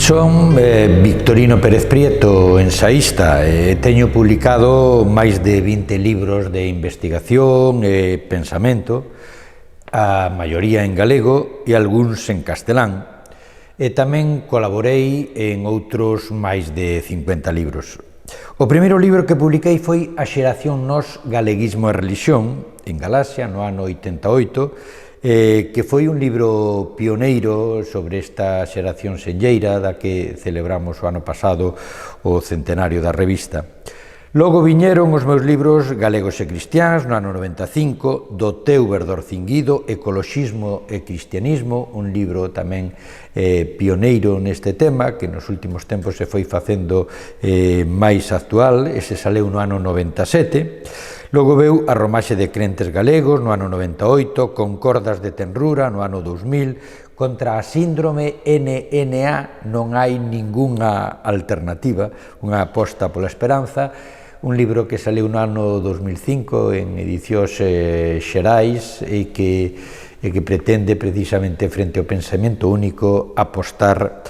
Son Victorino Pérez Prieto, ensaísta, e teño publicado máis de 20 libros de investigación e pensamento, a maioría en galego e algúns en castelán, e tamén colaborei en outros máis de 50 libros. O primeiro libro que publiquei foi A xeración Nós, Galeguismo e Relixión, en Galaxia, no ano 88, que foi un libro pioneiro sobre esta xeración senlleira da que celebramos o ano pasado o centenario da revista. Logo viñeron os meus libros Galegos e Cristiáns, no ano 95, Do teu verdor cinguido, Ecoloxismo e Cristianismo, un libro tamén pioneiro neste tema, que nos últimos tempos se foi facendo máis actual, ese saleu no ano 97. Logo veu A romaxe de crentes galegos no ano 98, Concordas de tenrura no ano 2000, contra a síndrome NNA non hai ningunha alternativa, unha aposta pola esperanza, un libro que saleu no ano 2005 en edicións xerais e que pretende precisamente frente ao pensamento único apostar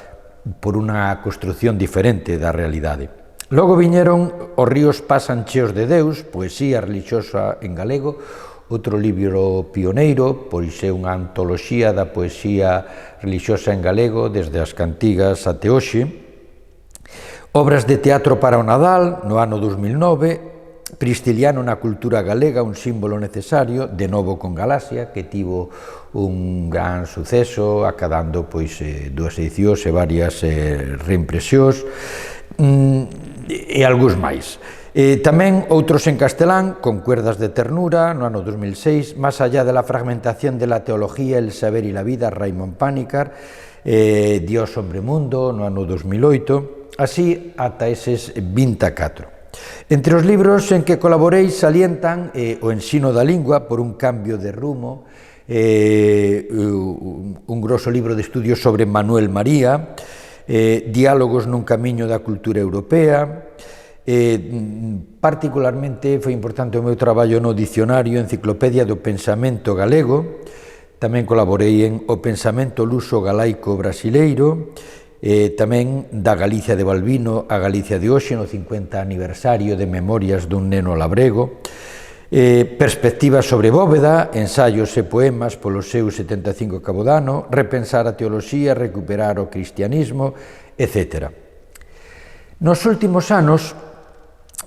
por unha construción diferente da realidade. Logo viñeron Os ríos pasan cheos de Deus, poesía relixiosa en galego, outro libro pioneiro, pois é unha antoloxía da poesía relixiosa en galego desde as cantigas até hoxe. Obras de teatro para o Nadal, no ano 2009, Pristiliano na cultura galega, un símbolo necesario, de novo con Galaxia, que tivo un gran suceso, acadando pois dúas edicións e varias reimpresións, e algúns máis. Tamén outros en castelán, con Cuerdas de ternura, no ano 2006, Más allá de la fragmentación de la teología, el saber y la vida, Raymond Panikkar, Dios, hombre, mundo, no ano 2008, así ata eses 24. Entre os libros en que colaborei salientan O ensino da lingua por un cambio de rumo, un groso libro de estudios sobre Manuel María, Diálogos nun camiño da cultura europea. Particularmente foi importante o meu traballo no dicionario Enciclopedia do Pensamento Galego. Tamén colaborei en O pensamento luso galaico brasileiro, tamén da Galicia de Balbino a Galicia de hoxe, no 50 aniversario de Memorias dun neno labrego. Perspectivas sobre Bóveda, ensaios e poemas polo seu 75 cabo dano, repensar a teoloxía, recuperar o cristianismo, etc. Nos últimos anos,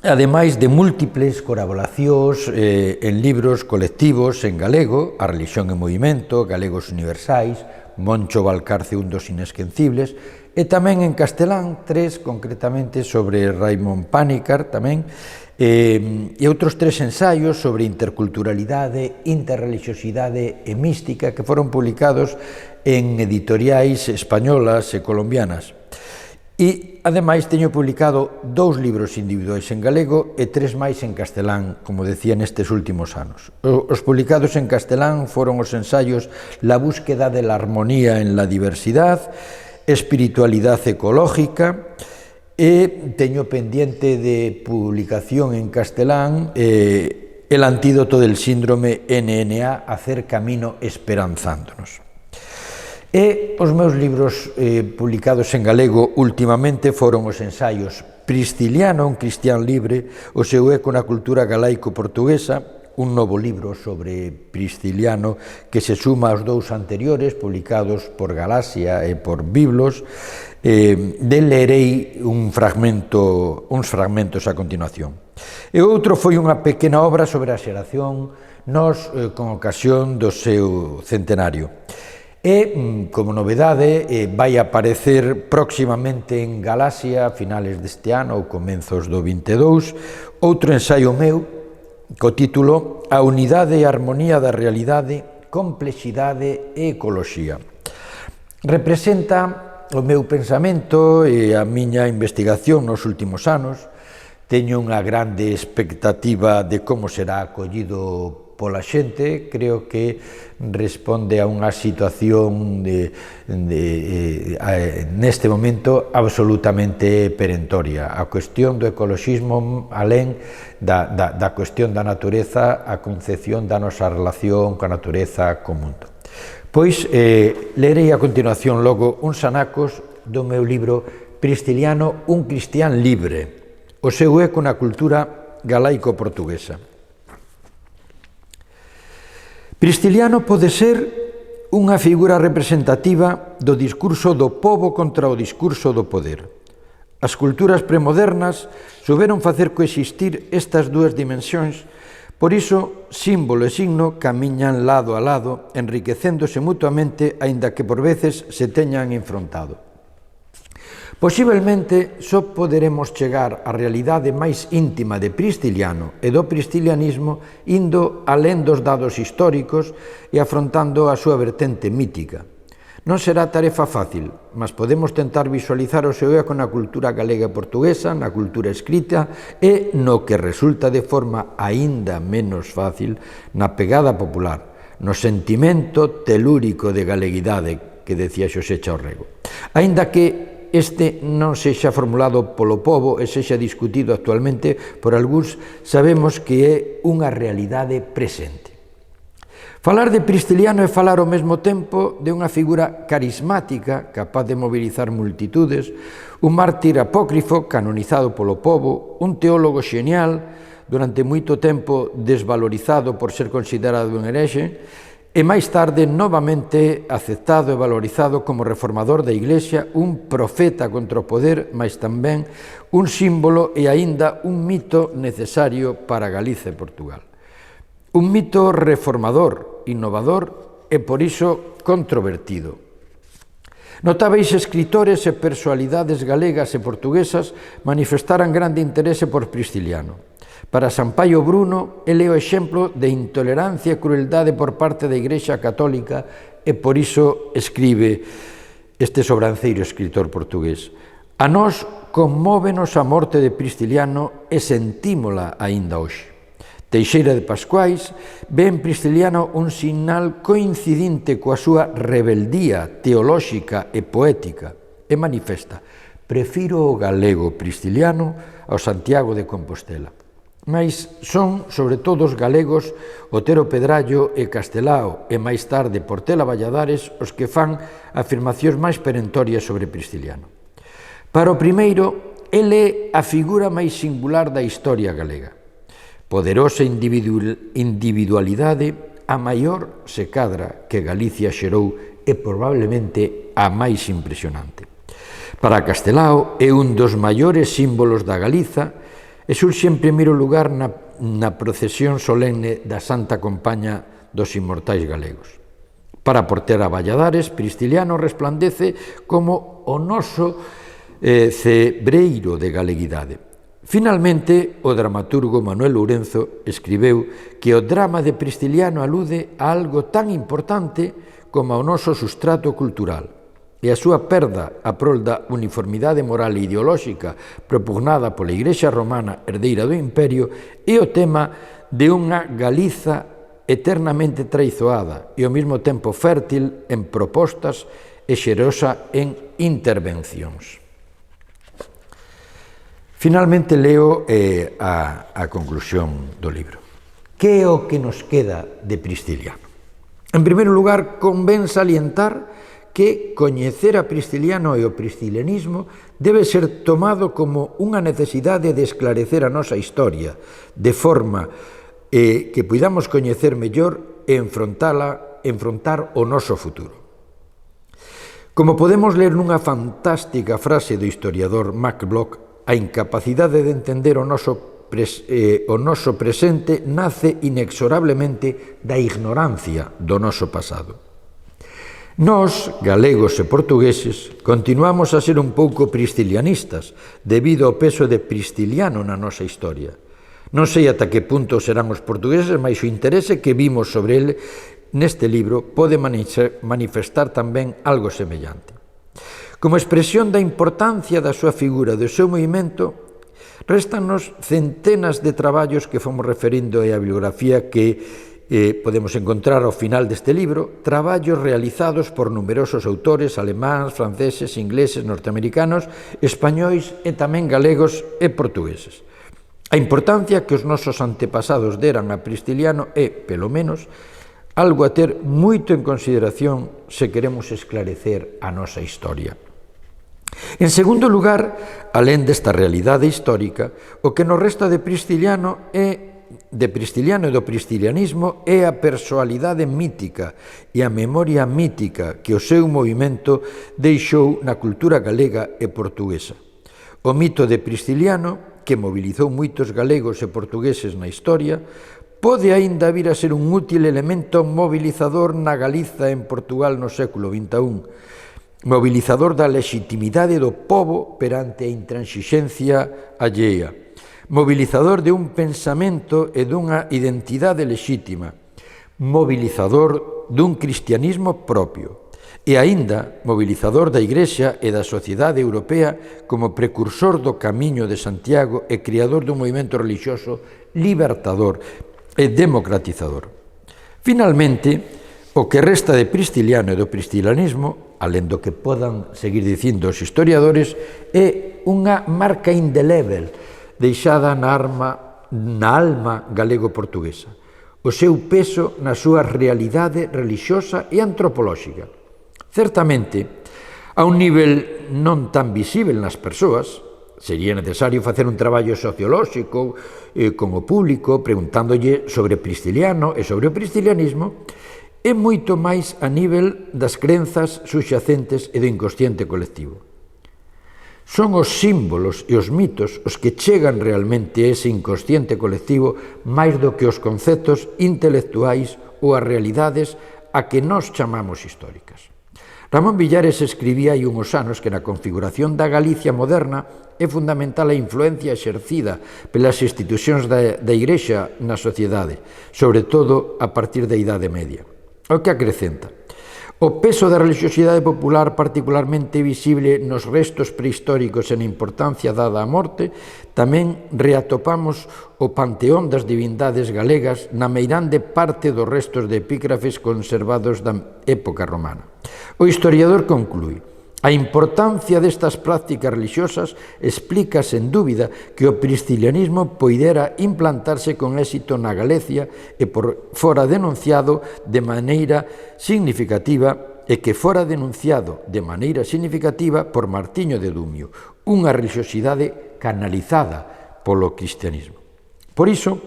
ademais de múltiples colaboracións en libros colectivos en galego, A religión en movimento, Galegos universais, Moncho Valcarce, un dos inesquecibles, e tamén en castelán, tres concretamente sobre Raymond Panikkar tamén, e outros tres ensaios sobre interculturalidade, interreligiosidade e mística que foron publicados en editoriais españolas e colombianas. E, ademais, teño publicado 2 libros individuais en galego e 3 máis en castelán, como decía, nestes últimos anos. Os publicados en castelán foron os ensaios La búsqueda de la armonía en la diversidad, Espiritualidad ecológica, e teño pendiente de publicación en castelán El antídoto del síndrome NNA, Hacer camino esperanzándonos. E os meus libros publicados en galego últimamente foron os ensaios Pristiliano, un cristián libre, o seu eco na cultura galaico-portuguesa, un novo libro sobre Pristiliano que se suma aos 2 anteriores publicados por Galaxia e por Biblos. Del lerei uns fragmentos a continuación. E outro foi unha pequena obra sobre a xeración Nós con ocasión do seu centenario. E, como novedade, vai aparecer próximamente en Galaxia a finales deste ano ou comenzos do 22, outro ensaio meu co título A unidade e armonía da realidade, complexidade e ecoloxía. Representa o meu pensamento e a miña investigación nos últimos anos. Teño unha grande expectativa de como será acollido pola xente. Creo que responde a unha situación neste momento absolutamente perentoria. A cuestión do ecoloxismo, alén da cuestión da natureza, a concepción da nosa relación coa natureza, co mundo. Pois lerei a continuación logo uns anacos do meu libro Pristiliano, un cristián libre, o seu eco na cultura galaico-portuguesa. Pristiliano pode ser unha figura representativa do discurso do pobo contra o discurso do poder. As culturas premodernas souberon facer coexistir estas dúas dimensións, por iso símbolo e signo camiñan lado a lado, enriquecéndose mutuamente, aínda que por veces se teñan enfrontado. Posiblemente só poderemos chegar á realidade máis íntima de Pristiliano e do pristilianismo indo alén dos dados históricos e afrontando a súa vertente mítica. Non será tarefa fácil, mas podemos tentar visualizar o seu eco na cultura galega e portuguesa, na cultura escrita e, no que resulta de forma aínda menos fácil, na pegada popular, no sentimento telúrico de galeguidade que decía Xosé Chaurrego. Aínda que este non sexa formulado polo pobo e sexa discutido actualmente por algúns, sabemos que é unha realidade presente. Falar de Pristiliano é falar ao mesmo tempo de unha figura carismática, capaz de mobilizar multitudes, un mártir apócrifo canonizado polo pobo, un teólogo xenial, durante moito tempo desvalorizado por ser considerado un herexe, e máis tarde novamente aceptado e valorizado como reformador da Iglesia, un profeta contra o poder, mas tamén un símbolo e aínda un mito necesario para Galicia e Portugal. Un mito reformador, innovador e por iso controvertido. Notábeis escritores e persoalidades galegas e portuguesas manifestaran grande interese por Pristiliano. Para Sampaio Bruno, ele é o exemplo de intolerancia e crueldade por parte da Igrexa Católica e por iso escribe este sobranceiro escritor portugués. A nós conmóvenos a morte de Pristiliano e sentímola aínda hoxe. Teixeira de Pascuais ve en Pristiliano un sinal coincidinte coa súa rebeldía teolóxica e poética e manifesta: prefiro o galego pristiliano ao Santiago de Compostela. Mais son, sobre todo, os galegos Otero Pedrallo e Castelao e máis tarde Portela Valladares os que fan afirmacións máis perentorias sobre Pristiliano. Para o primeiro, ele é a figura máis singular da historia galega. Poderosa individualidade, a maior se cadra que Galicia xerou e probablemente a máis impresionante. Para Castelao é un dos maiores símbolos da Galiza e surxe en primeiro lugar na procesión solemne da Santa Compaña dos Inmortais Galegos. Para Portela Valladares, Pristiliano resplandece como o noso cebreiro de galeguidade. Finalmente, o dramaturgo Manuel Lourenzo escribeu que o drama de Pristiliano alude a algo tan importante como ao noso sustrato cultural, e a súa perda a prol da uniformidade moral e ideolóxica propugnada pola Igrexa Romana herdeira do Imperio é o tema de unha Galiza eternamente traizoada e ao mesmo tempo fértil en propostas e xerosa en intervencións. Finalmente leo a conclusión do libro. Que é o que nos queda de Pristiliano? En primeiro lugar, convén salientar que coñecer a Pristiliano e o pristilianismo debe ser tomado como unha necesidade de esclarecer a nosa historia, de forma que poidamos coñecer mellor e enfrontar o noso futuro. Como podemos ler nunha fantástica frase do historiador Max Bloch, a incapacidade de entender o noso presente nace inexorablemente da ignorancia do noso pasado. Nós, galegos e portugueses, continuamos a ser un pouco pristilianistas debido ao peso de Pristiliano na nosa historia. Non sei ata que punto serán os portugueses, mas o interese que vimos sobre ele neste libro pode manifestar tamén algo semellante. Como expresión da importancia da súa figura e do seu movimento, réstanos centenas de traballos que fomos referindo e a bibliografía que podemos encontrar ao final deste libro, traballos realizados por numerosos autores alemáns, franceses, ingleses, norteamericanos, españois e tamén galegos e portugueses. A importancia que os nosos antepasados deran a Pristiliano é, pelo menos, algo a ter moito en consideración se queremos esclarecer a nosa historia. En segundo lugar, alén desta realidade histórica, o que nos resta de Pristiliano e do pristilianismo é a persoalidade mítica e a memoria mítica que o seu movimento deixou na cultura galega e portuguesa. O mito de Pristiliano, que mobilizou moitos galegos e portugueses na historia, pode aínda vir a ser un útil elemento mobilizador na Galiza en Portugal no século XXI, mobilizador da legitimidade do pobo perante a intransigencia allea, mobilizador de un pensamento e dunha identidade lexítima, mobilizador dun cristianismo propio e aínda mobilizador da Igrexa e da sociedade europea como precursor do Camiño de Santiago e criador dun movimento religioso libertador e democratizador. Finalmente, o que resta de Pristiliano e do pristilianismo, alén do que podan seguir dicindo os historiadores, é unha marca indelével deixada na alma galego-portuguesa, o seu peso na súa realidade religiosa e antropolóxica. Certamente, a un nivel non tan visível nas persoas, sería necesario facer un traballo sociolóxico con o público, preguntándolle sobre Pristiliano e sobre o pristilianismo, é moito máis a nivel das crenzas subxacentes e do inconsciente colectivo. Son os símbolos e os mitos os que chegan realmente a ese inconsciente colectivo máis do que os conceptos intelectuais ou as realidades a que nós chamamos históricas. Ramón Villares escribía hai unhos anos que na configuración da Galicia moderna é fundamental a influencia exercida pelas institucións da Igrexa na sociedade, sobre todo a partir da Idade Media. O que acrecenta: o peso da religiosidade popular particularmente visible nos restos prehistóricos e na importancia dada á morte, tamén reatopamos o panteón das divindades galegas na meirande parte dos restos de epígrafes conservados da época romana. O historiador conclúe: a importancia destas prácticas religiosas explica sen dúbida que o pristilianismo poidera implantarse con éxito na Galicia e fora denunciado de maneira significativa por Martiño de Dumio, unha religiosidade canalizada polo cristianismo. Por iso,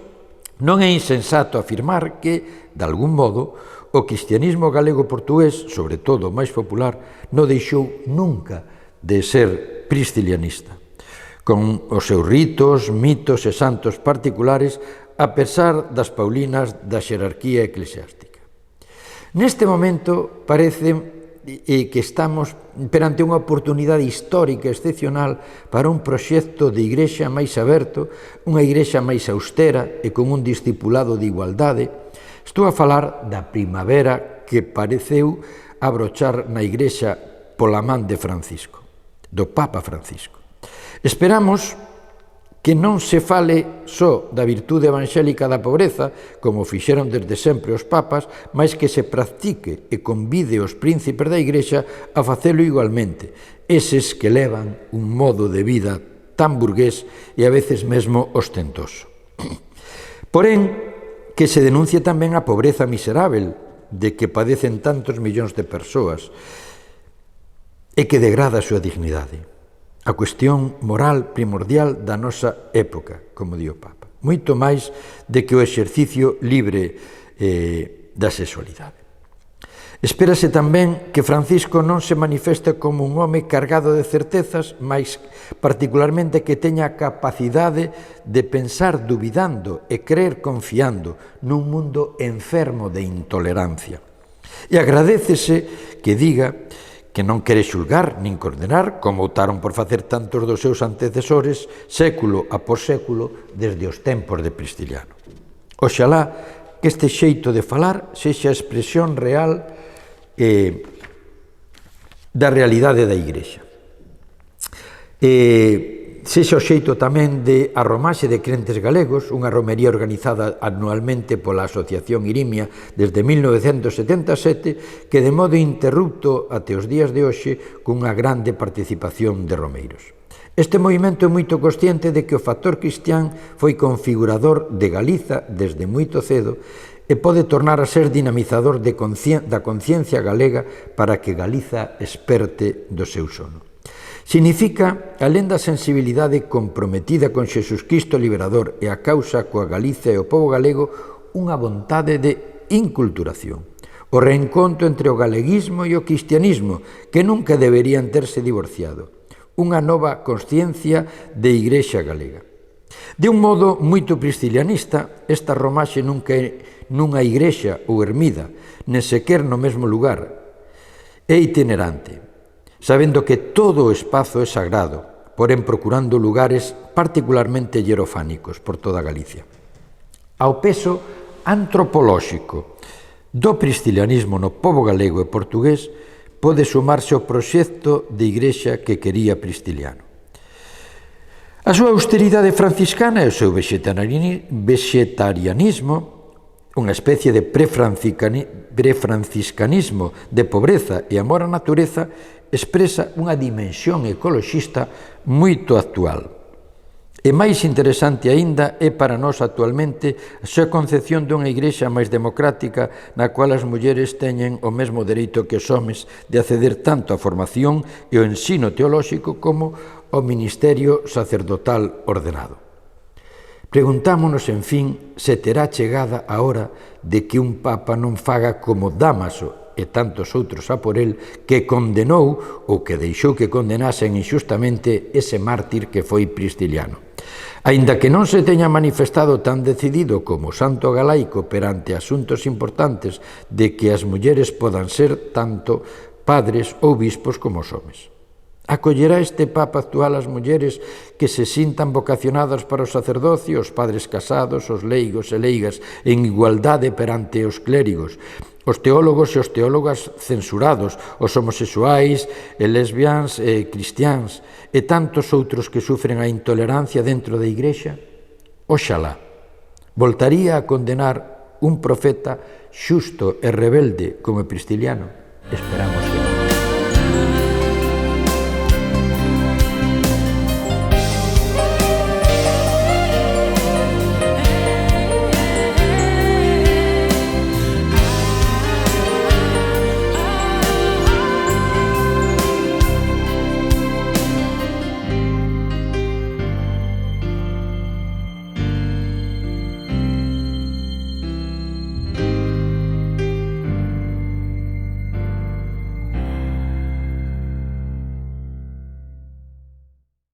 non é insensato afirmar que, de algún modo, o cristianismo galego-portugués, sobre todo o máis popular, non deixou nunca de ser pristilianista, con os seus ritos, mitos e santos particulares, a pesar das paulinas da xerarquía eclesiástica. Neste momento parece que estamos perante unha oportunidade histórica excepcional para un proxecto de igrexa máis aberto, unha igrexa máis austera e con un discipulado de igualdade. Estou a falar da primavera que pareceu abrochar na igrexa pola man de Francisco, do Papa Francisco. Esperamos que non se fale só da virtude evangélica da pobreza, como fixeron desde sempre os papas, mas que se practique e convide os príncipes da igrexa a facelo igualmente, eses que levan un modo de vida tan burgués e a veces mesmo ostentoso. Porén, que se denuncie tamén a pobreza miserável de que padecen tantos millóns de persoas e que degrada a súa dignidade. A cuestión moral primordial da nosa época, como di o Papa, moito máis de que o exercicio libre da sexualidade. Espérase tamén que Francisco non se manifeste como un home cargado de certezas, mas particularmente que teña a capacidade de pensar dubidando e crer confiando nun mundo enfermo de intolerancia. E agradécese que diga que non quere xulgar nin condenar, como optaron por facer tantos dos seus antecesores, século após século, desde os tempos de Pristiliano. Oxalá que este xeito de falar sexa a expresión real da realidade da Igrexa. Sexa o xeito tamén de arromaxe de crentes galegos, unha romería organizada anualmente pola Asociación Irimia desde 1977, que de modo interrupto até os días de hoxe cunha grande participación de romeiros. Este movimento é moito consciente de que o factor cristián foi configurador de Galiza desde moito cedo e pode tornar a ser dinamizador da conciencia galega para que Galiza esperte do seu sono. Significa, alén da sensibilidade comprometida con Xesúscristo liberador e a causa coa Galicia e o pobo galego, unha vontade de inculturación. O reencontro entre o galeguismo e o cristianismo, que nunca deberían terse divorciado. Unha nova consciencia de Igrexa galega. De un modo moito priscilianista, esta romaxe nunca é nunha igrexa ou ermida, nen sequer no mesmo lugar. É itinerante, sabendo que todo o espazo é sagrado, porén procurando lugares particularmente hierofánicos por toda Galicia. Ao peso antropolóxico do priscilianismo no pobo galego e portugués pode sumarse o proxecto de igrexa que quería Prisciliano. A súa austeridade franciscana e o seu vegetarianismo, unha especie de prefranciscanismo de pobreza e amor á natureza, expresa unha dimensión ecoloxista moito actual. E máis interesante aínda é para nós actualmente a súa concepción dunha igrexa máis democrática na cual as mulleres teñen o mesmo dereito que os homes de acceder tanto á formación e ao ensino teolóxico como ao ministerio sacerdotal ordenado. Preguntámonos, en fin, se terá chegada a hora de que un papa non faga como Dámaso e tantos outros a por el, que condenou ou que deixou que condenasen inxustamente ese mártir que foi Prisciliano. Aínda que non se teña manifestado tan decidido como o santo galaico perante asuntos importantes de que as mulleres podan ser tanto padres ou bispos como os homes. Acollerá este Papa actual as mulleres que se sintan vocacionadas para o sacerdocio, os padres casados, os leigos e leigas en igualdade perante os clérigos, os teólogos e os teólogas censurados, os homosexuais e lesbians e cristiáns e tantos outros que sufren a intolerancia dentro da Igrexa? Oxalá. Voltaría a condenar un profeta xusto e rebelde como Prisciliano? Esperamos